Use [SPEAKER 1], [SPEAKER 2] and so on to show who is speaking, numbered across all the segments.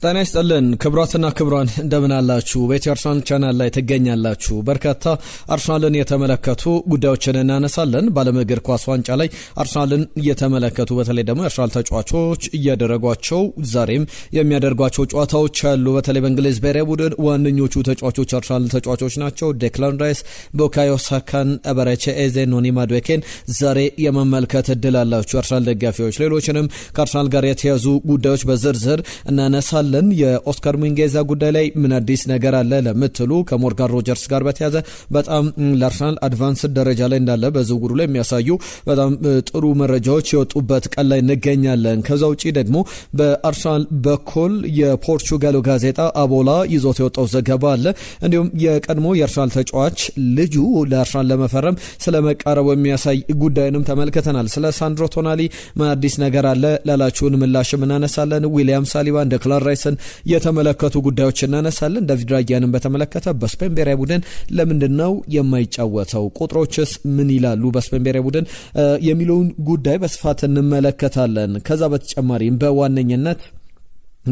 [SPEAKER 1] ጤና ይስጥልን ክብራትና ክብራን እንደምን አላችሁ? በአርሰናል ቻናል ላይ ተገኛላችሁ። በርካታ አርሰናልን የተመለከቱ ጉዳዮችን እናነሳለን። ባለም እግር ኳስ ዋንጫ ላይ አርሰናልን የተመለከቱ በተለይ ደግሞ የአርሰናል ተጫዋቾች እያደረጓቸው ዛሬም የሚያደርጓቸው ጨዋታዎች አሉ። በተለይ በእንግሊዝ ብሔራዊ ቡድን ዋነኞቹ ተጫዋቾች አርሰናል ተጫዋቾች ናቸው። ዴክላን ራይስ፣ ቡካዮ ሳካን፣ ኤበረቺ ኤዜ፣ ኖኒ ማዱዌኬን ዛሬ የመመልከት እድል አላችሁ አርሰናል ደጋፊዎች። ሌሎችንም ከአርሰናል ጋር የተያዙ ጉዳዮች በዝርዝር እናነሳለን። የኦስካር ሚንጌዛ ጉዳይ ላይ ምን አዲስ ነገር አለ ለምትሉ ከሞርጋን ሮጀርስ ጋር በተያዘ በጣም ለአርሰናል አድቫንስድ ደረጃ ላይ እንዳለ በዝውውሩ ላይ የሚያሳዩ በጣም ጥሩ መረጃዎች የወጡበት ቀን ላይ እንገኛለን። ከዛ ውጪ ደግሞ በአርሰናል በኩል የፖርቹጋሉ ጋዜጣ አቦላ ይዞት የወጣው ዘገባ አለ። እንዲሁም የቀድሞ የአርሰናል ተጫዋች ልጁ ለአርሰናል ለመፈረም ስለመቃረቡ የሚያሳይ ጉዳይንም ተመልክተናል። ስለ ሳንድሮ ቶናሊ ምን አዲስ ነገር አለ ላላችሁን ምላሽም እናነሳለን። ዊሊያም ሳሊባ እንደ ክላን ራይስን የተመለከቱ ጉዳዮች እናነሳለን። ዳቪድ ራያንን በተመለከተ በስፔን ብሔራዊ ቡድን ለምንድነው የማይጫወተው፣ ቁጥሮችስ ምን ይላሉ በስፔን ብሔራዊ ቡድን የሚለውን ጉዳይ በስፋት እንመለከታለን። ከዛ በተጨማሪም በዋነኝነት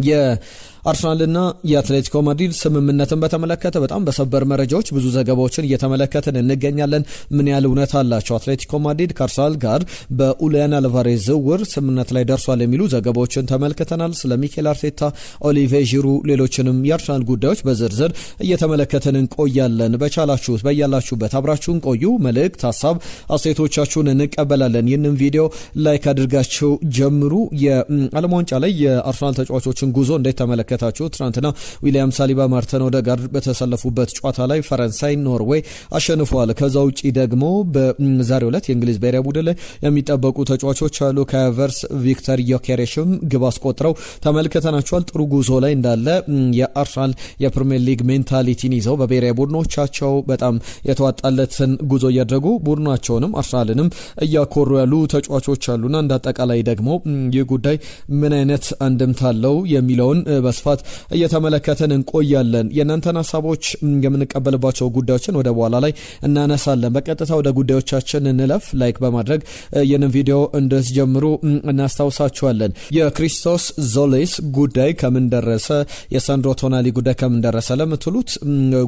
[SPEAKER 1] የአርሰናልና የአትሌቲኮ ማድሪድ ስምምነትን በተመለከተ በጣም በሰበር መረጃዎች ብዙ ዘገባዎችን እየተመለከትን እንገኛለን። ምን ያህል እውነት አላቸው? አትሌቲኮ ማድሪድ ከአርሰናል ጋር በኡሊያን አልቫሬዝ ዝውውር ስምምነት ላይ ደርሷል የሚሉ ዘገባዎችን ተመልክተናል። ስለ ሚኬል አርቴታ፣ ኦሊቬ ዢሩ፣ ሌሎችንም የአርሰናል ጉዳዮች በዝርዝር እየተመለከትን እንቆያለን። በቻላችሁት በያላችሁበት አብራችሁን ቆዩ። መልእክት፣ ሀሳብ፣ አስተያየቶቻችሁን እንቀበላለን። ይህንን ቪዲዮ ላይክ አድርጋችሁ ጀምሩ። የዓለም ዋንጫ ላይ የአርሰናል ተጫዋቾችን ጉዞ እንዴት ተመለከታችሁ? ትናንትና ዊሊያም ሳሊባ፣ ማርቲን ኦዴጋርድ በተሰለፉበት ጨዋታ ላይ ፈረንሳይ ኖርዌይ አሸንፈዋል። ከዛ ውጪ ደግሞ በዛሬው ዕለት የእንግሊዝ ብሔራዊ ቡድን ላይ የሚጠበቁ ተጫዋቾች አሉ። ካቨርስ፣ ቪክተር ዮኬሬሽም ግብ አስቆጥረው ተመልክተናቸዋል። ጥሩ ጉዞ ላይ እንዳለ የአርሰናል የፕሪሚየር ሊግ ሜንታሊቲን ይዘው በብሔራዊ ቡድኖቻቸው በጣም የተዋጣለትን ጉዞ እያደረጉ ቡድናቸውንም አርሰናልንም እያኮሩ ያሉ ተጫዋቾች አሉና እንዳጠቃላይ ደግሞ ይህ ጉዳይ ምን አይነት አንድምታ አለው የሚለውን በስፋት እየተመለከተን እንቆያለን። የእናንተን ሀሳቦች የምንቀበልባቸው ጉዳዮችን ወደ በኋላ ላይ እናነሳለን። በቀጥታ ወደ ጉዳዮቻችን እንለፍ። ላይክ በማድረግ ይህንን ቪዲዮ እንድትጀምሩ እናስታውሳችኋለን። የክሪስቶስ ዞሌስ ጉዳይ ከምን ደረሰ፣ የሳንድሮ ቶናሊ ጉዳይ ከምን ደረሰ ለምትሉት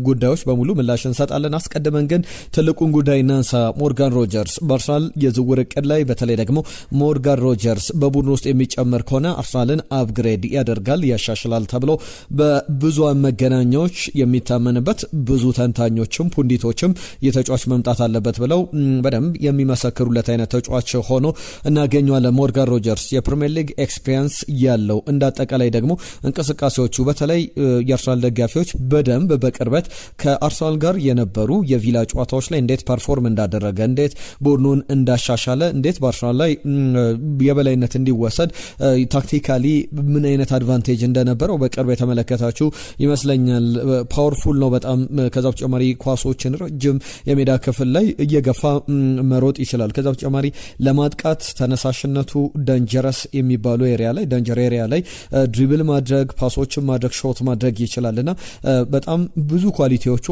[SPEAKER 1] ጉዳዮች በሙሉ ምላሽ እንሰጣለን። አስቀድመን ግን ትልቁን ጉዳይ እናንሳ። ሞርጋን ሮጀርስ በአርሰናል የዝውውር እቅድ ላይ በተለይ ደግሞ ሞርጋን ሮጀርስ በቡድን ውስጥ የሚጨመር ከሆነ አርሰናልን አፕግሬድ ያደርጋል፣ ያሻሽላል ተብሎ በብዙሃን መገናኛዎች የሚታመንበት ብዙ ተንታኞችም ፑንዲቶችም የተጫዋች መምጣት አለበት ብለው በደንብ የሚመሰክሩለት አይነት ተጫዋች ሆኖ እናገኘዋለን። ሞርጋን ሮጀርስ የፕሪሚየር ሊግ ኤክስፒሪየንስ ያለው እንዳጠቃላይ ደግሞ እንቅስቃሴዎቹ በተለይ የአርሰናል ደጋፊዎች በደንብ በቅርበት ከአርሰናል ጋር የነበሩ የቪላ ጨዋታዎች ላይ እንዴት ፐርፎርም እንዳደረገ፣ እንዴት ቡድኑን እንዳሻሻለ፣ እንዴት በአርሰናል ላይ የበላይነት እንዲወሰድ ታክቲካሊ ምን አይነት አድቫንቴጅ እንደነበረው በቅርብ የተመለከታችሁ ይመስለኛል። ፓወርፉል ነው በጣም። ከዛ በተጨማሪ ኳሶችን ረጅም የሜዳ ክፍል ላይ እየገፋ መሮጥ ይችላል። ከዛ በተጨማሪ ለማጥቃት ተነሳሽነቱ ደንጀረስ የሚባሉ ኤሪያ ላይ ደንጀር ኤሪያ ላይ ድሪብል ማድረግ፣ ፓሶችን ማድረግ፣ ሾት ማድረግ ይችላልና በጣም ብዙ ኳሊቲዎቹ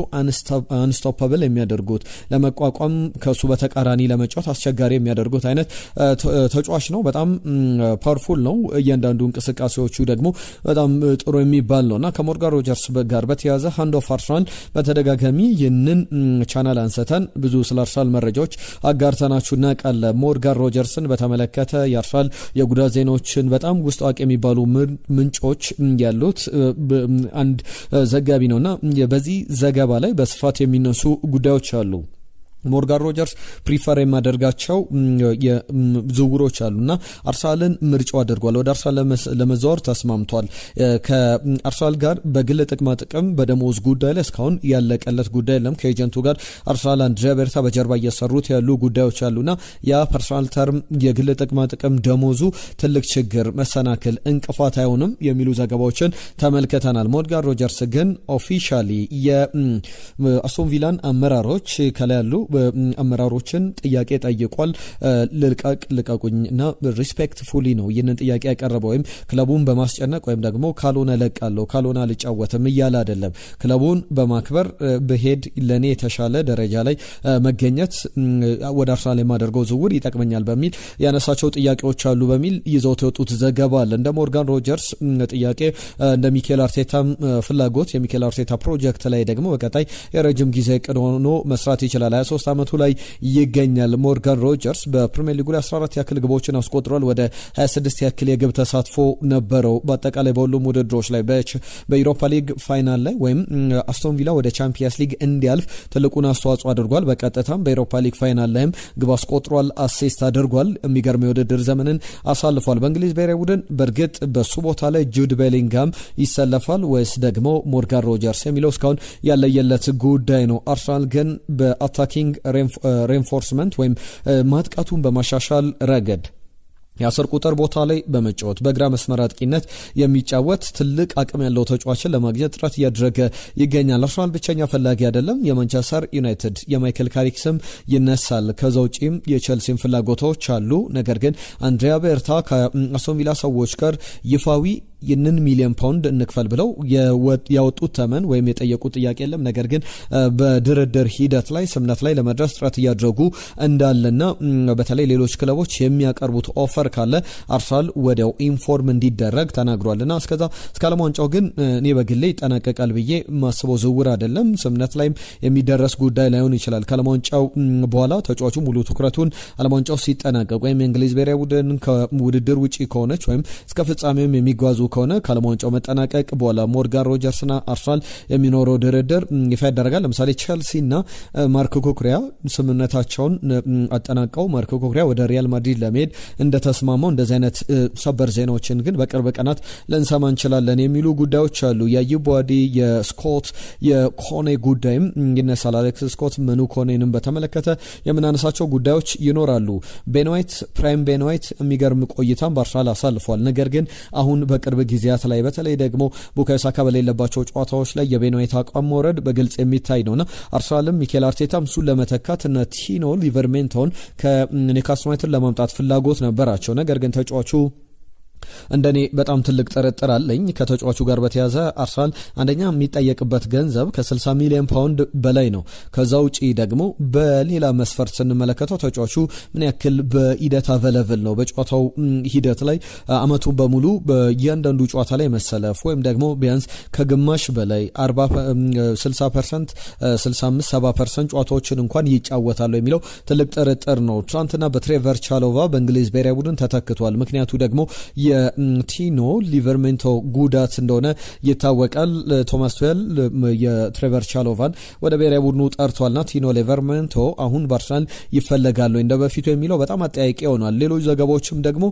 [SPEAKER 1] አንስቶፓብል የሚያደርጉት ለመቋቋም ከሱ በተቃራኒ ለመጫወት አስቸጋሪ የሚያደርጉት አይነት ተጫዋች ነው። በጣም ፓወርፉል ነው። እያንዳንዱ እንቅስቃሴዎቹ ደግሞ በጣም ጥሩ የሚባል ነውና ከሞርጋን ሮጀርስ ጋር በተያያዘ ሃንድ ኦፍ አርሰናል በተደጋጋሚ ይህንን ቻናል አንስተን ብዙ ስለ አርሰናል መረጃዎች አጋርተናችሁ እናውቃለን። ሞርጋን ሮጀርስን በተመለከተ የአርሰናል የጉዳት ዜናዎችን በጣም ውስጥ አዋቂ የሚባሉ ምንጮች ያሉት አንድ ዘጋቢ ነውና በዚህ ዘገባ ላይ በስፋት የሚነሱ ጉዳዮች አሉ። ሞርጋን ሮጀርስ ፕሪፈር የማደርጋቸው ዝውውሮች አሉና አርሰናልን ምርጫው አድርጓል። ወደ አርሰናል ለመዛወር ተስማምቷል። ከአርሰናል ጋር በግል ጥቅማ ጥቅም በደሞዝ ጉዳይ ላይ እስካሁን ያለቀለት ጉዳይ የለም። ከኤጀንቱ ጋር አርሰናል አንድሪያ ቤርታ በጀርባ እየሰሩት ያሉ ጉዳዮች አሉና ያ ፐርሰናል ተርም የግል ጥቅማ ጥቅም ደሞዙ ትልቅ ችግር፣ መሰናክል፣ እንቅፋት አይሆንም የሚሉ ዘገባዎችን ተመልክተናል። ሞርጋን ሮጀርስ ግን ኦፊሻሊ የአስቶን ቪላን አመራሮች ከላይ ያሉ አመራሮችን ጥያቄ ጠይቋል። ልቀቁኝና ሪስፔክትፉሊ ነው ይህንን ጥያቄ ያቀረበው። ወይም ክለቡን በማስጨነቅ ወይም ደግሞ ካልሆነ ለቃለሁ ካልሆነ አልጫወትም እያለ አይደለም። ክለቡን በማክበር በሄድ ለኔ የተሻለ ደረጃ ላይ መገኘት ወደ አርሰናል የማደርገው ዝውውር ይጠቅመኛል በሚል ያነሳቸው ጥያቄዎች አሉ በሚል ይዘውት የወጡት ዘገባ አለ። እንደ ሞርጋን ሮጀርስ ጥያቄ እንደ ሚኬል አርቴታ ፍላጎት የሚኬል አርቴታ ፕሮጀክት ላይ ደግሞ በቀጣይ የረጅም ጊዜ እቅድ ሆኖ መስራት ይችላል። 23 ዓመቱ ላይ ይገኛል። ሞርጋን ሮጀርስ በፕሪሚየር ሊጉ ላይ 14 ያክል ግቦችን አስቆጥሯል። ወደ 26 ያክል የግብ ተሳትፎ ነበረው። በአጠቃላይ በሁሉም ውድድሮች ላይ በዩሮፓ ሊግ ፋይናል ላይ ወይም አስቶን ቪላ ወደ ቻምፒየንስ ሊግ እንዲያልፍ ትልቁን አስተዋጽኦ አድርጓል። በቀጥታም በዩሮፓ ሊግ ፋይናል ላይም ግብ አስቆጥሯል፣ አሲስት አድርጓል። የሚገርም የውድድር ዘመንን አሳልፏል። በእንግሊዝ ብሔራዊ ቡድን በእርግጥ በሱ ቦታ ላይ ጁድ ቤሊንጋም ይሰለፋል ወይስ ደግሞ ሞርጋን ሮጀርስ የሚለው እስካሁን ያለየለት ጉዳይ ነው። አርሰናል ግን በአታኪንግ ሬንፎርስመንት ወይም ማጥቃቱን በማሻሻል ረገድ የ10 ቁጥር ቦታ ላይ በመጫወት በግራ መስመር አጥቂነት የሚጫወት ትልቅ አቅም ያለው ተጫዋችን ለማግኘት ጥረት እያደረገ ይገኛል። አርሰናል ብቸኛ ፈላጊ አይደለም። የማንቸስተር ዩናይትድ የማይክል ካሪክ ስም ይነሳል። ከዛ ውጪም የቼልሲን ፍላጎቶች አሉ። ነገር ግን አንድሪያ ቤርታ ከአስቶን ቪላ ሰዎች ጋር ይፋዊ ይህንን ሚሊዮን ፓውንድ እንክፈል ብለው ያወጡት ተመን ወይም የጠየቁት ጥያቄ የለም። ነገር ግን በድርድር ሂደት ላይ ስምነት ላይ ለመድረስ ጥረት እያደረጉ እንዳለና በተለይ ሌሎች ክለቦች የሚያቀርቡት ኦፈር ካለ አርሰናል ወዲያው ኢንፎርም እንዲደረግ ተናግሯልና እስከ ዓለም ዋንጫው ግን እኔ በግሌ ይጠናቀቃል ብዬ ማስበው ዝውውር አይደለም። ስምነት ላይም የሚደረስ ጉዳይ ላይሆን ይችላል። ከዓለም ዋንጫው በኋላ ተጫዋቹ ሙሉ ትኩረቱን ዓለም ዋንጫው ሲጠናቀቅ ወይም የእንግሊዝ ብሔራዊ ቡድን ከውድድር ውጪ ከሆነች ወይም እስከ ፍጻሜውም የሚጓዙ ከሆነ ከዓለም ዋንጫው መጠናቀቅ በኋላ ሞርጋን ሮጀርስና አርሰናል የሚኖረው ድርድር ይፋ ይደረጋል። ለምሳሌ ቼልሲና ማርክ ኩኩሪያ ስምምነታቸውን አጠናቀው ማርክ ኩኩሪያ ወደ ሪያል ማድሪድ ለመሄድ እንደተስማማው እንደዚህ አይነት ሰበር ዜናዎችን ግን በቅርብ ቀናት ልንሰማ እንችላለን የሚሉ ጉዳዮች አሉ። የዩባዲ የስኮት የኮኔ ጉዳይም ይነሳል። አሌክስ ስኮት ምኑ ኮኔንም በተመለከተ የምናነሳቸው ጉዳዮች ይኖራሉ። ቤን ዋይት ፕራይም ቤን ዋይት የሚገርም ቆይታም በአርሰናል አሳልፏል። ነገር ግን አሁን በቅርብ ጊዜያት ላይ በተለይ ደግሞ ቡካዮ ሳካ በሌለባቸው ጨዋታዎች ላይ የቤን ዋይት አቋም መውረድ በግልጽ የሚታይ ነውና አርሰናልም ሚኬል አርቴታም እሱን ለመተካት እነ ቲኖ ሊቨርሜንቶን ከኒውካስል ዩናይትድ ለማምጣት ፍላጎት ነበራቸው። ነገር ግን ተጫዋቹ እንደኔ በጣም ትልቅ ጥርጥር አለኝ ከተጫዋቹ ጋር በተያዘ አርሰናል አንደኛ የሚጠየቅበት ገንዘብ ከ60 ሚሊዮን ፓውንድ በላይ ነው። ከዛ ውጪ ደግሞ በሌላ መስፈርት ስንመለከተው ተጫዋቹ ምን ያክል በሂደት አቬለብል ነው፣ በጨዋታው ሂደት ላይ አመቱ በሙሉ በእያንዳንዱ ጨዋታ ላይ መሰለፍ ወይም ደግሞ ቢያንስ ከግማሽ በላይ 60%፣ 65፣ 70% ጨዋታዎችን እንኳን ይጫወታሉ የሚለው ትልቅ ጥርጥር ነው። ትናንትና በትሬቨር ቻሎቫ በእንግሊዝ ብሔራዊ ቡድን ተተክቷል። ምክንያቱ ደግሞ የቲኖ ሊቨርሜንቶ ጉዳት እንደሆነ ይታወቃል። ቶማስ ቱዌል የትሬቨር ቻሎቫን ወደ ብሔራዊ ቡድኑ ጠርቷልና ቲኖ ሊቨርሜንቶ አሁን በአርሰናል ይፈለጋሉ እንደ በፊቱ የሚለው በጣም አጠያቂ ሆኗል። ሌሎች ዘገባዎችም ደግሞ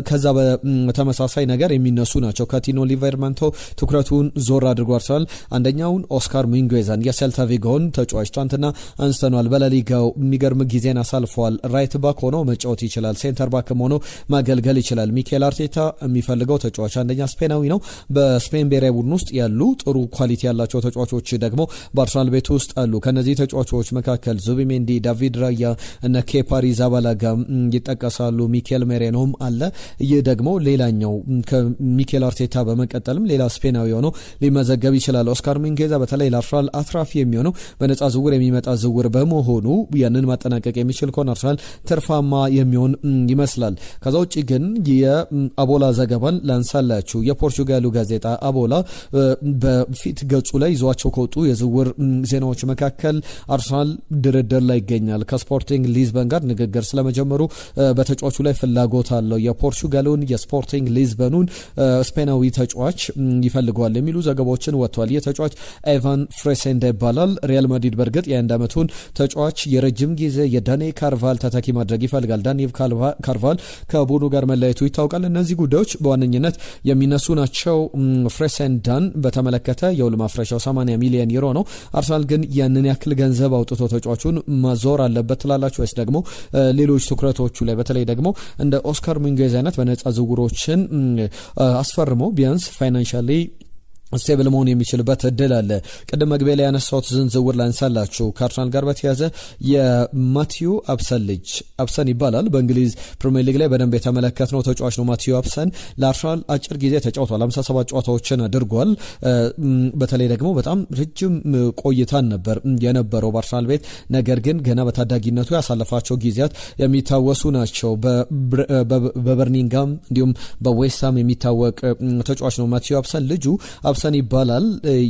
[SPEAKER 1] ከዛ በተመሳሳይ ነገር የሚነሱ ናቸው። ከቲኖ ሊቨርሜንቶ ትኩረቱን ዞር አድርጎ አርሰናል አንደኛውን ኦስካር ሚንጉዌዛን የሴልታ ቪጎን ተጫዋች ትናንትና አንስተኗል። በላሊጋው የሚገርም ጊዜን አሳልፈዋል። ራይት ባክ ሆኖ መጫወት ይችላል፣ ሴንተር ባክም ሆኖ ማገልገል ይችላል። ሚኬል አርቴታ የሚፈልገው ተጫዋች አንደኛ ስፔናዊ ነው። በስፔን ብሔራዊ ቡድን ውስጥ ያሉ ጥሩ ኳሊቲ ያላቸው ተጫዋቾች ደግሞ በአርሰናል ቤት ውስጥ አሉ። ከነዚህ ተጫዋቾች መካከል ዙቢሜንዲ፣ ዳቪድ ራያ እና ኬፓ አሪዛባላጋ ይጠቀሳሉ። ሚኬል ሜሬኖም አለ። ይህ ደግሞ ሌላኛው ከሚኬል አርቴታ በመቀጠልም ሌላ ስፔናዊ ሆኖ ሊመዘገብ ይችላል። ኦስካር ሚንጌዛ በተለይ ለአርሰናል አትራፊ የሚሆነው በነጻ ዝውውር የሚመጣ ዝውውር በመሆኑ ያንን ማጠናቀቅ የሚችል ከሆነ አርሰናል ትርፋማ የሚሆን ይመስላል። ከዛ ውጭ ግን አቦላ ዘገባን ላንሳላችሁ። የፖርቹጋሉ ጋዜጣ አቦላ በፊት ገጹ ላይ ይዟቸው ከወጡ የዝውውር ዜናዎች መካከል አርሰናል ድርድር ላይ ይገኛል። ከስፖርቲንግ ሊዝበን ጋር ንግግር ስለመጀመሩ በተጫዋቹ ላይ ፍላጎት አለው። የፖርቹጋሉን የስፖርቲንግ ሊዝበኑን ስፔናዊ ተጫዋች ይፈልገዋል የሚሉ ዘገባዎችን ወጥቷል። ይህ ተጫዋች ኤቫን ፍሬሴንዳ ይባላል። ሪያል ማድሪድ በእርግጥ የ1 ዓመቱን ተጫዋች የረጅም ጊዜ የዳኒ ካርቫል ተተኪ ማድረግ ይፈልጋል። ዳኒ ካርቫል ከቡድኑ ጋር መለያየቱ ይታወቃል። እነዚህ ጉዳዮች በዋነኝነት የሚነሱ ናቸው። ፍሬሰንዳን በተመለከተ የውል ማፍረሻው 80 ሚሊዮን ዩሮ ነው። አርሰናል ግን ያንን ያክል ገንዘብ አውጥቶ ተጫዋቹን ማዞር አለበት ትላላችሁ ወይስ ደግሞ ሌሎች ትኩረቶቹ ላይ በተለይ ደግሞ እንደ ኦስካር ሚንጌዝ አይነት በነጻ ዝውውሮችን አስፈርሞ ቢያንስ ፋይናንሻሊ ስቴብል መሆን የሚችልበት እድል አለ። ቅድም መግቢያ ላይ ያነሳሁት ዝውውር ላንሳላችሁ ከአርሰናል ጋር በተያያዘ የማቲዩ አብሰን ልጅ አብሰን ይባላል። በእንግሊዝ ፕሪሚየር ሊግ ላይ በደንብ የተመለከትነው ተጫዋች ነው። ማቲዩ አብሰን ለአርሰናል አጭር ጊዜ ተጫውቷል። 57 ጨዋታዎችን አድርጓል። በተለይ ደግሞ በጣም ረጅም ቆይታን ነበር የነበረው በአርሰናል ቤት። ነገር ግን ገና በታዳጊነቱ ያሳለፋቸው ጊዜያት የሚታወሱ ናቸው። በበርሚንግሃም እንዲሁም በዌስትሃም የሚታወቅ ተጫዋች ነው ማቲዩ አብሰን። ልጁ አብሰን ይባላል።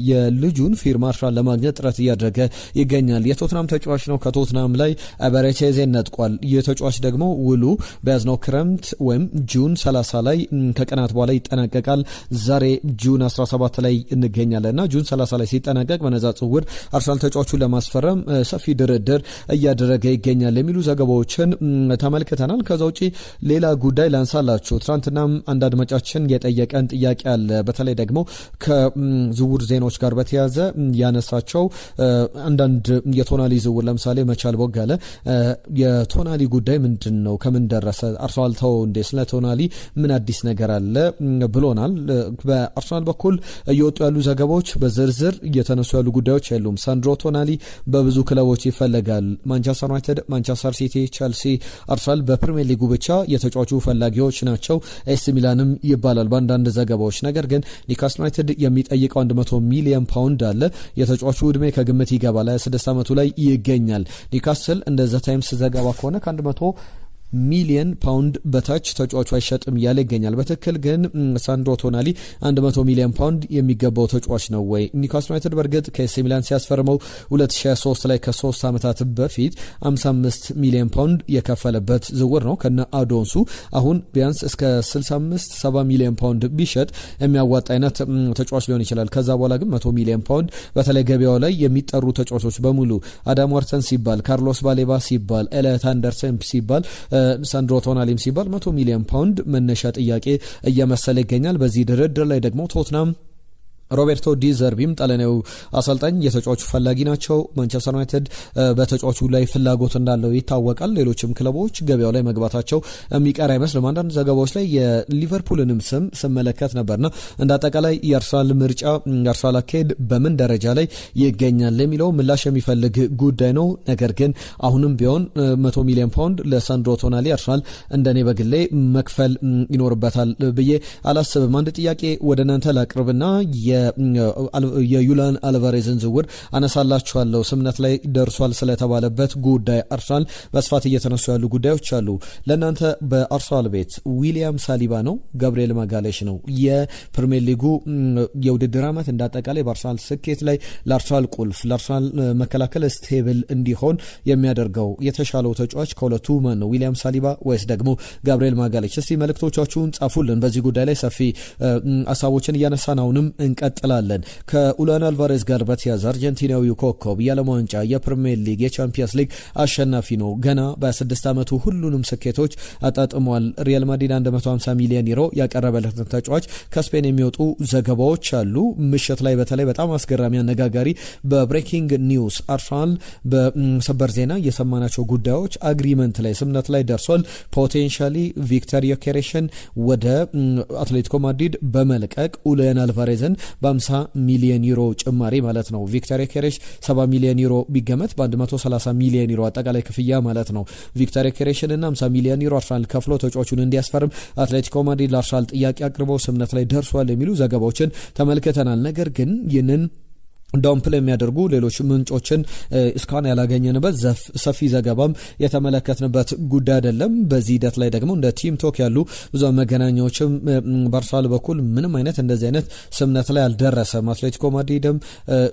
[SPEAKER 1] የልጁን ፊርማ አርሰናል ለማግኘት ጥረት እያደረገ ይገኛል። የቶትናም ተጫዋች ነው። ከቶትናም ላይ አበረቼዜን ነጥቋል። የተጫዋች ደግሞ ውሉ በያዝነው ክረምት ወይም ጁን 30 ላይ ከቀናት በኋላ ይጠናቀቃል። ዛሬ ጁን 17 ላይ እንገኛለንና ጁን 30 ላይ ሲጠናቀቅ በነፃ ዝውውር አርሰናል ተጫዋቹን ለማስፈረም ሰፊ ድርድር እያደረገ ይገኛል የሚሉ ዘገባዎችን ተመልክተናል። ከዛ ውጪ ሌላ ጉዳይ ላንሳላችሁ። ትናንትናም አንድ አድማጫችን የጠየቀን ጥያቄ አለ። በተለይ ደግሞ ከዝውውር ዜናዎች ጋር በተያያዘ ያነሳቸው አንዳንድ የቶናሊ ዝውውር ለምሳሌ መቻል ቦጋለ የቶናሊ ጉዳይ ምንድን ነው? ከምን ደረሰ? አርሰናል ተው እንዴ? ስለ ቶናሊ ምን አዲስ ነገር አለ ብሎናል። በአርሰናል በኩል እየወጡ ያሉ ዘገባዎች በዝርዝር እየተነሱ ያሉ ጉዳዮች የሉም። ሳንድሮ ቶናሊ በብዙ ክለቦች ይፈለጋል። ማንቸስተር ዩናይትድ፣ ማንቸስተር ሲቲ፣ ቸልሲ፣ አርሰናል በፕሪሚየር ሊጉ ብቻ የተጫዋቹ ፈላጊዎች ናቸው። ኤሲ ሚላንም ይባላል በአንዳንድ ዘገባዎች። ነገር ግን ኒውካስል ዩናይትድ የሚጠይቀው 100 ሚሊዮን ፓውንድ አለ። የተጫዋቹ ዕድሜ ከግምት ይገባል። 26 ዓመቱ ላይ ይገኛል። ኒውካስል እንደዛ ታይምስ ዘገባ ከሆነ ከ100 ሚሊየን ፓውንድ በታች ተጫዋቹ አይሸጥም እያለ ይገኛል። በትክክል ግን ሳንድሮ ቶናሊ 100 ሚሊዮን ፓውንድ የሚገባው ተጫዋች ነው ወይ? ኒውካስል ዩናይትድ በእርግጥ ከኤሲ ሚላን ሲያስፈርመው 2023 ላይ ከ3 ዓመታት በፊት 55 ሚሊዮን ፓውንድ የከፈለበት ዝውውር ነው ከነ አዶንሱ። አሁን ቢያንስ እስከ 65-70 ሚሊዮን ፓውንድ ቢሸጥ የሚያዋጣ አይነት ተጫዋች ሊሆን ይችላል። ከዛ በኋላ ግን 100 ሚሊዮን ፓውንድ በተለይ ገበያው ላይ የሚጠሩ ተጫዋቾች በሙሉ አዳም ዋርተን ሲባል፣ ካርሎስ ባሌባ ሲባል፣ ኤሊዮት አንደርሰን ሲባል፣ ሳንድሮ ቶናሊም ሲባል 100 ሚሊዮን ፓውንድ መነሻ ጥያቄ እየመሰለ ይገኛል። በዚህ ድርድር ላይ ደግሞ ቶትናም ሮቤርቶ ዲ ዘርቢም ጣሊያናዊው አሰልጣኝ የተጫዋቹ ፈላጊ ናቸው። ማንቸስተር ዩናይትድ በተጫዋቹ ላይ ፍላጎት እንዳለው ይታወቃል። ሌሎችም ክለቦች ገበያው ላይ መግባታቸው የሚቀር አይመስልም። አንዳንድ ዘገባዎች ላይ የሊቨርፑልንም ስም ስመለከት ነበርና እንደ አጠቃላይ የአርሰናል ምርጫ የአርሰናል አካሄድ በምን ደረጃ ላይ ይገኛል የሚለው ምላሽ የሚፈልግ ጉዳይ ነው። ነገር ግን አሁንም ቢሆን 100 ሚሊዮን ፓውንድ ለሳንድሮ ቶናሊ አርሰናል እንደኔ በግሌ መክፈል ይኖርበታል ብዬ አላስብም። አንድ ጥያቄ ወደ እናንተ ላቅርብና የዩላን አልቫሬዝን ዝውውር አነሳላችኋለሁ። ስምነት ላይ ደርሷል ስለተባለበት ጉዳይ አርሰናል በስፋት እየተነሱ ያሉ ጉዳዮች አሉ። ለእናንተ በአርሰናል ቤት ዊሊያም ሳሊባ ነው ጋብሪኤል ማጋሌሽ ነው የፕሪሚየር ሊጉ የውድድር ዓመት እንዳጠቃላይ በአርሰናል ስኬት ላይ ለአርሰናል ቁልፍ ለአርሰናል መከላከል ስቴብል እንዲሆን የሚያደርገው የተሻለው ተጫዋች ከሁለቱ ማን ነው? ዊሊያም ሳሊባ ወይስ ደግሞ ጋብሪኤል ማጋሌሽ? እስቲ መልእክቶቻችሁን ጻፉልን። በዚህ ጉዳይ ላይ ሰፊ ሀሳቦችን እያነሳን አሁንም እንቀጥላለን። ከኡሊያን አልቫሬዝ ጋር በተያያዘ አርጀንቲናዊው ኮከብ የዓለም ዋንጫ፣ የፕሪሚየር ሊግ፣ የቻምፒየንስ ሊግ አሸናፊ ነው። ገና በ26 ዓመቱ ሁሉንም ስኬቶች አጣጥሟል። ሪያል ማድሪድ 150 ሚሊዮን ዩሮ ያቀረበለትን ተጫዋች ከስፔን የሚወጡ ዘገባዎች አሉ። ምሽት ላይ በተለይ በጣም አስገራሚ አነጋጋሪ በብሬኪንግ ኒውስ አርሰናል በሰበር ዜና የሰማናቸው ጉዳዮች አግሪመንት ላይ ስምነት ላይ ደርሷል። ፖቴንሻሊ ቪክተር ዮኬሬሽን ወደ አትሌቲኮ ማድሪድ በመልቀቅ ኡሊያን አልቫሬዝን በ50 ሚሊዮን ዩሮ ጭማሪ ማለት ነው። ቪክተር ዮኬሬሽ 70 ሚሊዮን ዩሮ ቢገመት በ130 ሚሊዮን ዩሮ አጠቃላይ ክፍያ ማለት ነው። ቪክተር ዮኬሬሽን እና 50 ሚሊዮን ዩሮ አርሰናል ከፍሎ ተጫዋቹን እንዲያስፈርም አትሌቲኮ ማድሪድ ለአርሰናል ጥያቄ አቅርበው ስምነት ላይ ደርሷል የሚሉ ዘገባዎችን ተመልክተናል። ነገር ግን ይህንን ዳውንፕል የሚያደርጉ ሌሎች ምንጮችን እስካሁን ያላገኘንበት ሰፊ ዘገባም የተመለከትንበት ጉዳይ አይደለም። በዚህ ሂደት ላይ ደግሞ እንደ ቲም ቶክ ያሉ ብዙ መገናኛዎችም በአርሰናል በኩል ምንም አይነት እንደዚህ አይነት ስምነት ላይ አልደረሰም። አትሌቲኮ ማድሪድም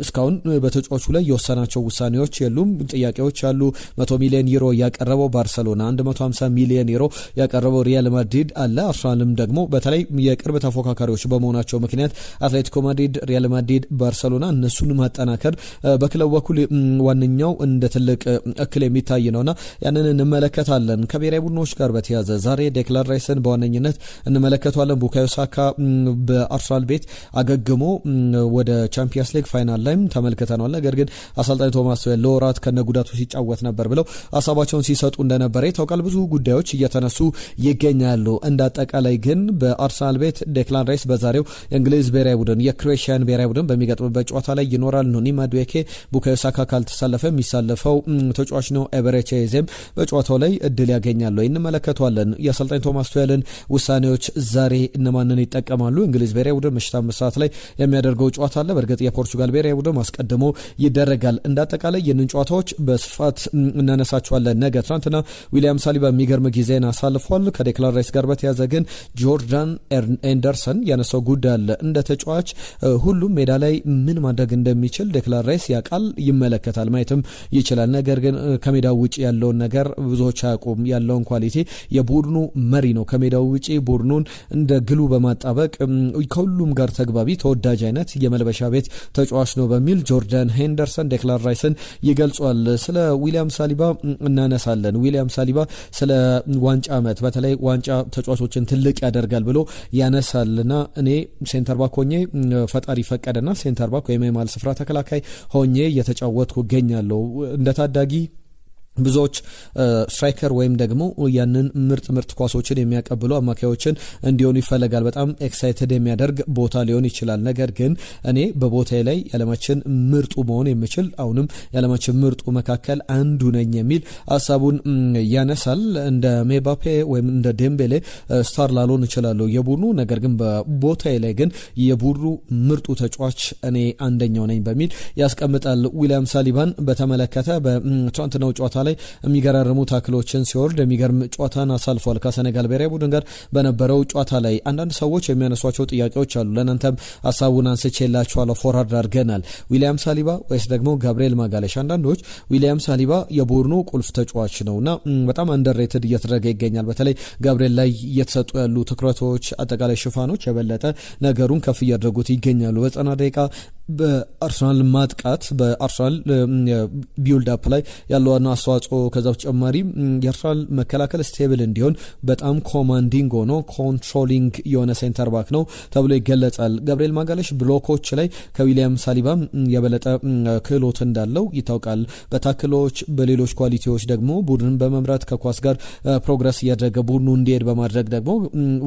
[SPEAKER 1] እስካሁን በተጫዋቹ ላይ የወሰናቸው ውሳኔዎች የሉም። ጥያቄዎች አሉ። 100 ሚሊዮን ዩሮ ያቀረበው ባርሰሎና፣ 150 ሚሊዮን ዩሮ ያቀረበው ሪያል ማድሪድ አለ። አርሰናልም ደግሞ በተለይ የቅርብ ተፎካካሪዎች በመሆናቸው ምክንያት አትሌቲኮ ማድሪድ፣ ሪያል ማድሪድ፣ ባርሰሎና እነሱ እሱን ማጠናከር በክለቡ በኩል ዋነኛው እንደ ትልቅ እክል የሚታይ ነውና ያንን እንመለከታለን። ከብሔራዊ ቡድኖች ጋር በተያያዘ ዛሬ ዴክላን ራይስን በዋነኝነት እንመለከተዋለን። ቡካዮ ሳካ በአርሰናል ቤት አገግሞ ወደ ቻምፒየንስ ሊግ ፋይናል ላይም ተመልክተናል። ነገር ግን አሰልጣኝ ቶማስ ቱሄል ለወራት ከነጉዳቱ ሲጫወት ነበር ብለው ሀሳባቸውን ሲሰጡ እንደነበረ ይታወቃል። ብዙ ጉዳዮች እየተነሱ ይገኛሉ። እንደ አጠቃላይ ግን በአርሰናል ቤት ዴክላን ራይስ በዛሬው የእንግሊዝ ብሔራዊ ቡድን የክሮኤሺያን ብሔራዊ ቡድን በሚገጥምበት ጨዋታ ላይ ይኖራል። ኖኒ ማዱዌኬ ቡካዮ ሳካ ካልተሰለፈ የሚሳለፈው ተጫዋች ነው። ኤበሬቺ ኤዜም በጨዋታው ላይ እድል ያገኛሉ። እንመለከተዋለን። የአሰልጣኝ ቶማስ ቱሄልን ውሳኔዎች ዛሬ እነማንን ይጠቀማሉ? እንግሊዝ ብሔራዊ ቡድን ምሽት 5 ሰዓት ላይ የሚያደርገው ጨዋታ አለ። በእርግጥ የፖርቹጋል ብሔራዊ ቡድን አስቀድሞ ይደረጋል። እንደ አጠቃላይ ይህንን ጨዋታዎች በስፋት እናነሳቸዋለን። ነገ ትናንትና ዊሊያም ሳሊባ የሚገርም ጊዜን አሳልፏል። ከዴክላን ራይስ ጋር በተያዘ ግን ጆርዳን ኤንደርሰን ያነሳው ጉዳይ አለ። እንደ ተጫዋች ሁሉም ሜዳ ላይ ምን ማድረግ እንደሚችል ዴክላን ራይስ ያውቃል፣ ይመለከታል፣ ማየትም ይችላል። ነገር ግን ከሜዳው ውጭ ያለውን ነገር ብዙዎች አያውቁም። ያለውን ኳሊቲ የቡድኑ መሪ ነው። ከሜዳው ውጭ ቡድኑን እንደ ግሉ በማጣበቅ ከሁሉም ጋር ተግባቢ ተወዳጅ አይነት የመልበሻ ቤት ተጫዋች ነው በሚል ጆርዳን ሄንደርሰን ዴክላን ራይስን ይገልጿል። ስለ ዊሊያም ሳሊባ እናነሳለን። ዊሊያም ሳሊባ ስለ ዋንጫ ዓመት በተለይ ዋንጫ ተጫዋቾችን ትልቅ ያደርጋል ብሎ ያነሳልና እኔ ሴንተር ባክ ሆኜ ፈጣሪ ፈቀደና ሴንተር ባክ ወይም የማል ስፍራ ተከላካይ ሆኜ እየተጫወትኩ እገኛለሁ። እንደ ታዳጊ ብዙዎች ስትራይከር ወይም ደግሞ ያንን ምርጥ ኳሶችን የሚያቀብሉ አማካዮችን እንዲሆኑ ይፈለጋል። በጣም ኤክሳይትድ የሚያደርግ ቦታ ሊሆን ይችላል። ነገር ግን እኔ በቦታዬ ላይ የዓለማችን ምርጡ መሆን የምችል አሁንም የዓለማችን ምርጡ መካከል አንዱ ነኝ የሚል ሀሳቡን ያነሳል። እንደ ሜባፔ ወይም እንደ ዴምቤሌ ስታር ላልሆን እችላለሁ የቡድኑ፣ ነገር ግን በቦታዬ ላይ ግን የቡድኑ ምርጡ ተጫዋች እኔ አንደኛው ነኝ በሚል ያስቀምጣል። ዊሊያም ሳሊባን በተመለከተ በትናንትናው ጨዋታ ላይ የሚገራርሙ ታክሎችን ሲወርድ የሚገርም ጨዋታን አሳልፏል። ከሴኔጋል ብሔራዊ ቡድን ጋር በነበረው ጨዋታ ላይ አንዳንድ ሰዎች የሚያነሷቸው ጥያቄዎች አሉ። ለእናንተም ሀሳቡን አንስቼላችኋለሁ፣ ፎርዋርድ አድርገናል። ዊሊያም ሳሊባ ወይስ ደግሞ ጋብሪኤል ማጋሌሽ? አንዳንዶች ዊሊያም ሳሊባ የቡድኑ ቁልፍ ተጫዋች ነውና በጣም አንደርሬትድ እየተደረገ ይገኛል። በተለይ ጋብሪኤል ላይ እየተሰጡ ያሉ ትኩረቶች፣ አጠቃላይ ሽፋኖች የበለጠ ነገሩን ከፍ እያደረጉት ይገኛሉ። በ90 ደቂቃ በአርሰናል ማጥቃት በአርሰናል ቢልድ አፕ ላይ ያለው አስተዋጽኦ ከዛ በተጨማሪ የአርሰናል መከላከል ስቴብል እንዲሆን በጣም ኮማንዲንግ ሆኖ ኮንትሮሊንግ የሆነ ሴንተር ባክ ነው ተብሎ ይገለጻል። ጋብሪኤል ማጋሌሽ ብሎኮች ላይ ከዊሊያም ሳሊባ የበለጠ ክህሎት እንዳለው ይታወቃል። በታክሎች በሌሎች ኳሊቲዎች ደግሞ ቡድንን በመምራት ከኳስ ጋር ፕሮግረስ እያደረገ ቡድኑ እንዲሄድ በማድረግ ደግሞ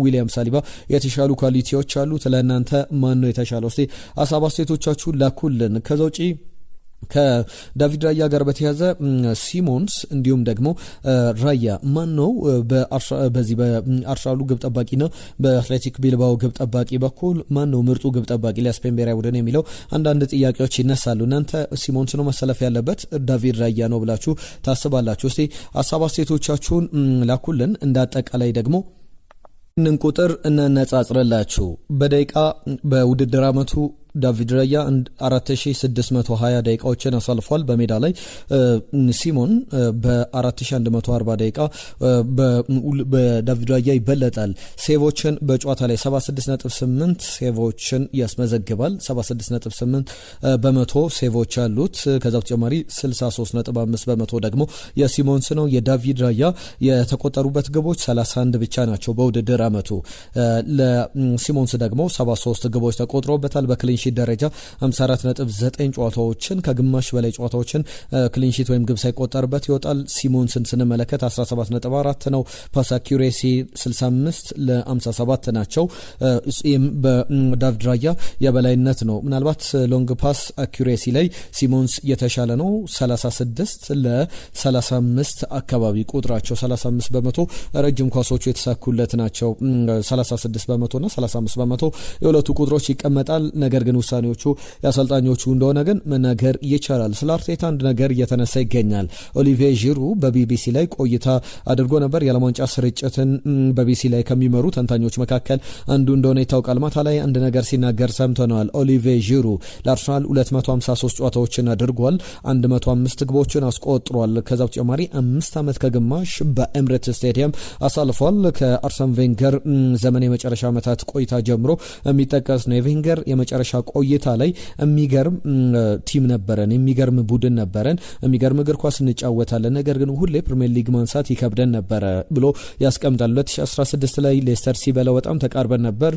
[SPEAKER 1] ዊሊያም ሳሊባ የተሻሉ ኳሊቲዎች አሉት። ለእናንተ ማን ነው የተሻለው? እስቲ ሀሳብ አስተያየቶቻችሁን ላኩልን። ከዛ ውጪ ከዳቪድ ራያ ጋር በተያዘ ሲሞንስ እንዲሁም ደግሞ ራያ ማን ነው በዚህ በአርሰናሉ ግብ ጠባቂና በአትሌቲክ ቢልባኦ ግብ ጠባቂ በኩል ማን ነው ምርጡ ግብ ጠባቂ ለስፔን ብሔራዊ ቡድን የሚለው አንዳንድ ጥያቄዎች ይነሳሉ። እናንተ ሲሞንስ ነው መሰለፍ ያለበት ዳቪድ ራያ ነው ብላችሁ ታስባላችሁ? እስቲ ሀሳብ አስተያየቶቻችሁን ላኩልን። እንዳጠቃላይ ደግሞ እንን ቁጥር እናነጻጽርላችሁ። በደቂቃ በውድድር ዓመቱ ዳቪድ ራያ 4620 ደቂቃዎችን አሳልፏል በሜዳ ላይ። ሲሞን በ4140 ደቂቃ በዳቪድ ራያ ይበለጣል። ሴቮችን በጨዋታ ላይ 76.8 ሴቮችን ያስመዘግባል። 76.8 በመቶ ሴቮች አሉት። ከዛ በተጨማሪ 63.5 በመቶ ደግሞ የሲሞንስ ነው። የዳቪድ ራያ የተቆጠሩበት ግቦች 31 ብቻ ናቸው በውድድር ዓመቱ። ለሲሞንስ ደግሞ 73 ግቦች ተቆጥሮበታል። በክሊንሺት ደረጃ 54.9 ጨዋታዎችን ከግማሽ በላይ ጨዋታዎችን ክሊንሺት ወይም ግብ ሳይቆጠርበት ይወጣል። ሲሞንስን ስንመለከት 17.4 ነው። ፓስ አኪዩሬሲ 65 ለ57 ናቸው። በዳቪድ ራያ የበላይነት ነው። ምናልባት ሎንግ ፓስ አኪዩሬሲ ላይ ሲሞንስ የተሻለ ነው። 36 ለ35 አካባቢ ቁጥራቸው 35 በመቶ ረጅም ኳሶቹ የተሳኩለት ናቸው። 36 በመቶና 35 በመቶ የሁለቱ ቁጥሮች ይቀመጣል። ነገር ግን ውሳኔዎቹ የአሰልጣኞቹ እንደሆነ ግን መናገር ይቻላል። ስለ አርቴታ አንድ ነገር እየተነሳ ይገኛል። ኦሊቪዬ ዢሩ በቢቢሲ ላይ ቆይታ አድርጎ ነበር። የዓለም ዋንጫ ስርጭትን በቢቢሲ ላይ ከሚመሩ ተንታኞች መካከል አንዱ እንደሆነ ይታወቃል። ማታ ላይ አንድ ነገር ሲናገር ሰምተነዋል። ኦሊቪዬ ዢሩ ለአርሰናል 253 ጨዋታዎችን አድርጓል። 105 ግቦችን አስቆጥሯል። ከዛ በተጨማሪ 5 ዓመት ከግማሽ በኤምሬትስ ስቴዲየም አሳልፏል። ከአርሰን ቬንገር ዘመን የመጨረሻ ዓመታት ቆይታ ጀምሮ የሚጠቀስ ነው። የቬንገር የመጨረሻ ቆይታ ላይ የሚገርም ቲም ነበረን፣ የሚገርም ቡድን ነበረን፣ የሚገርም እግር ኳስ እንጫወታለን፣ ነገር ግን ሁሌ ፕሪሚየር ሊግ ማንሳት ይከብደን ነበረ ብሎ ያስቀምጣል። 2016 ላይ ሌስተር ሲበላው በጣም ተቃርበን ነበር፣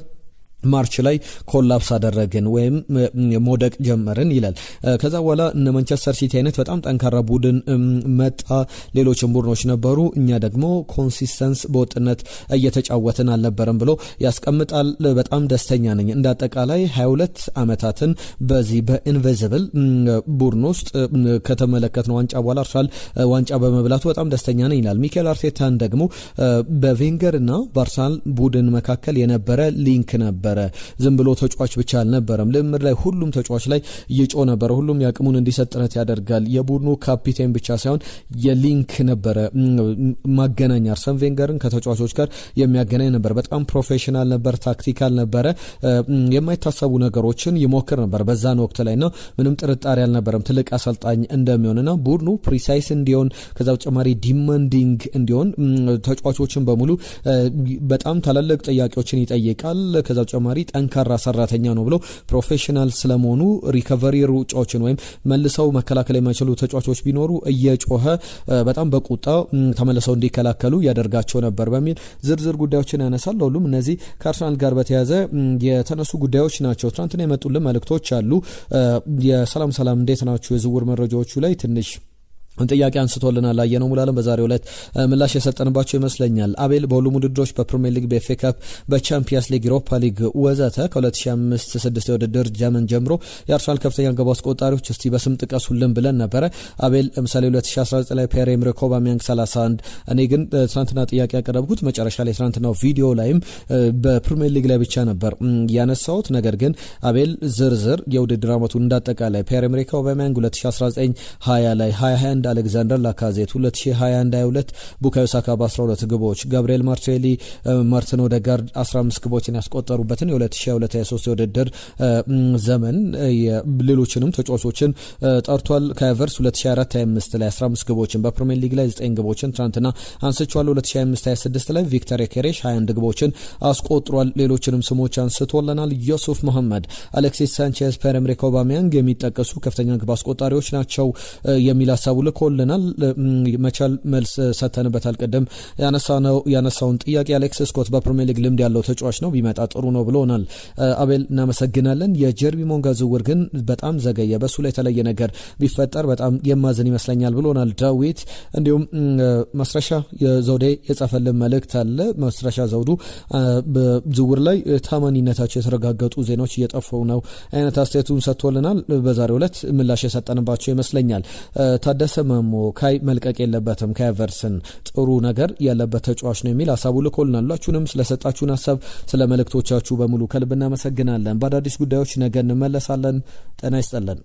[SPEAKER 1] ማርች ላይ ኮላፕስ አደረግን ወይም ሞደቅ ጀመርን ይላል። ከዛ በኋላ እነ ማንቸስተር ሲቲ አይነት በጣም ጠንካራ ቡድን መጣ፣ ሌሎችም ቡድኖች ነበሩ፣ እኛ ደግሞ ኮንሲስተንስ በወጥነት እየተጫወትን አልነበረም ብሎ ያስቀምጣል። በጣም ደስተኛ ነኝ እንደ አጠቃላይ 22 ዓመታትን በዚህ በኢንቪዚብል ቡድን ውስጥ ከተመለከትነው ዋንጫ በኋላ አርሰናል ዋንጫ በመብላቱ በጣም ደስተኛ ነኝ ይላል። ሚኬል አርቴታን ደግሞ በቬንገርና በአርሰናል ቡድን መካከል የነበረ ሊንክ ነበር። ዝም ብሎ ተጫዋች ብቻ አልነበረም። ልምድ ላይ ሁሉም ተጫዋች ላይ ይጮ ነበር። ሁሉም ያቅሙን እንዲሰጥ ጥረት ያደርጋል። የቡድኑ ካፒቴን ብቻ ሳይሆን የሊንክ ነበረ፣ ማገናኛ አርሰን ቬንገርን ከተጫዋቾች ጋር የሚያገናኝ ነበር። በጣም ፕሮፌሽናል ነበር፣ ታክቲካል ነበረ፣ የማይታሰቡ ነገሮችን ይሞክር ነበር በዛን ወቅት ላይና ምንም ጥርጣሬ አልነበረም ትልቅ አሰልጣኝ እንደሚሆንና ቡድኑ ፕሪሳይስ እንዲሆን ከዛ በተጨማሪ ዲማንዲንግ እንዲሆን ተጫዋቾችን በሙሉ በጣም ታላላቅ ጥያቄዎችን ይጠይቃል። ከዛ ተጨማሪ ጠንካራ ሰራተኛ ነው ብሎ ፕሮፌሽናል ስለመሆኑ ሪከቨሪ ሩጫዎችን ወይም መልሰው መከላከል የማይችሉ ተጫዋቾች ቢኖሩ እየጮኸ በጣም በቁጣ ተመልሰው እንዲከላከሉ ያደርጋቸው ነበር በሚል ዝርዝር ጉዳዮችን ያነሳል። ሁሉም እነዚህ ከአርሰናል ጋር በተያያዘ የተነሱ ጉዳዮች ናቸው። ትናንትና የመጡልን መልእክቶች አሉ። ሰላም እንዴት ናችሁ? የዝውውር መረጃዎቹ ላይ ትንሽ ጥያቄ አንስቶልናል። አየነው ሙላለም በዛሬው ዕለት ምላሽ የሰጠንባቸው ይመስለኛል። አቤል በሁሉም ውድድሮች በፕሪሚየር ሊግ፣ በኤፍኤ ካፕ፣ በቻምፒየንስ ሊግ፣ ዩሮፓ ሊግ ወዘተ ከ2005-6 የውድድር ዘመን ጀምሮ የአርሰናል ከፍተኛ ግብ አስቆጣሪዎች እስቲ በስም ጥቀሱልን ብለን ነበረ። አቤል ለምሳሌ 2019 ላይ ፒየር-ኤመሪክ ኦባሜያንግ 31። እኔ ግን ትናንትና ጥያቄ ያቀረብኩት መጨረሻ ላይ ትናንትናው ቪዲዮ ላይም በፕሪሚየር ሊግ ላይ ብቻ ነበር ያነሳሁት። ነገር ግን አቤል ዝርዝር የውድድር ዓመቱን እንዳጠቃላይ ፒየር-ኤመሪክ ኦባሜያንግ 2019-20 ላይ 2021 አሌክዛንደር ላካዜት 2021-22 ቡካዮ ሳካ በ12 ግቦች፣ ጋብሪኤል ማርቲኔሊ፣ ማርቲን ኦዴጋርድ 15 ግቦችን ያስቆጠሩበትን የ2022-23 የውድድር ዘመን ሌሎችንም ተጫዋቾችን ጠርቷል። ካቨርስ 2024-25 ላይ 15 ግቦችን በፕሪሚየር ሊግ ላይ 9 ግቦችን ትናንትና አንስቻለሁ። 2025-26 ላይ ቪክተር ዮኬሬሽ 21 ግቦችን አስቆጥሯል። ሌሎችንም ስሞች አንስቶልናል። ዮሱፍ መሐመድ፣ አሌክሲስ ሳንቼዝ፣ ፒየር-ኤመሪክ ኦባሜያንግ የሚጠቀሱ ከፍተኛ ግብ አስቆጣሪዎች ናቸው የሚል ሀሳቡ ልኮልናል። መቻል መልስ ሰተንበታል። ቀደም ያነሳውን ጥያቄ አሌክስ ስኮት በፕሪሚየር ሊግ ልምድ ያለው ተጫዋች ነው፣ ቢመጣ ጥሩ ነው ብሎናል። አቤል እናመሰግናለን። የጀርቢ ሞንጋ ዝውውር ግን በጣም ዘገየ፣ በሱ ላይ የተለየ ነገር ቢፈጠር በጣም የማዝን ይመስለኛል ብሎናል ዳዊት። እንዲሁም መስረሻ ዘውዴ የጻፈልን መልእክት አለ። መስረሻ ዘውዱ በዝውውር ላይ ታማኒነታቸው የተረጋገጡ ዜናዎች እየጠፉ ነው አይነት አስተያየቱን ሰጥቶልናል። በዛሬው ዕለት ምላሽ የሰጠንባቸው ይመስለኛል። ታደሰ መሞ ካይ መልቀቅ የለበትም፣ ካቨርስን ጥሩ ነገር ያለበት ተጫዋች ነው የሚል ሀሳቡ ልኮልናል። ሁላችሁንም ስለሰጣችሁን ሀሳብ ስለ መልእክቶቻችሁ በሙሉ ከልብ እናመሰግናለን። በአዳዲስ ጉዳዮች ነገ እንመለሳለን። ጤና ይስጥልን።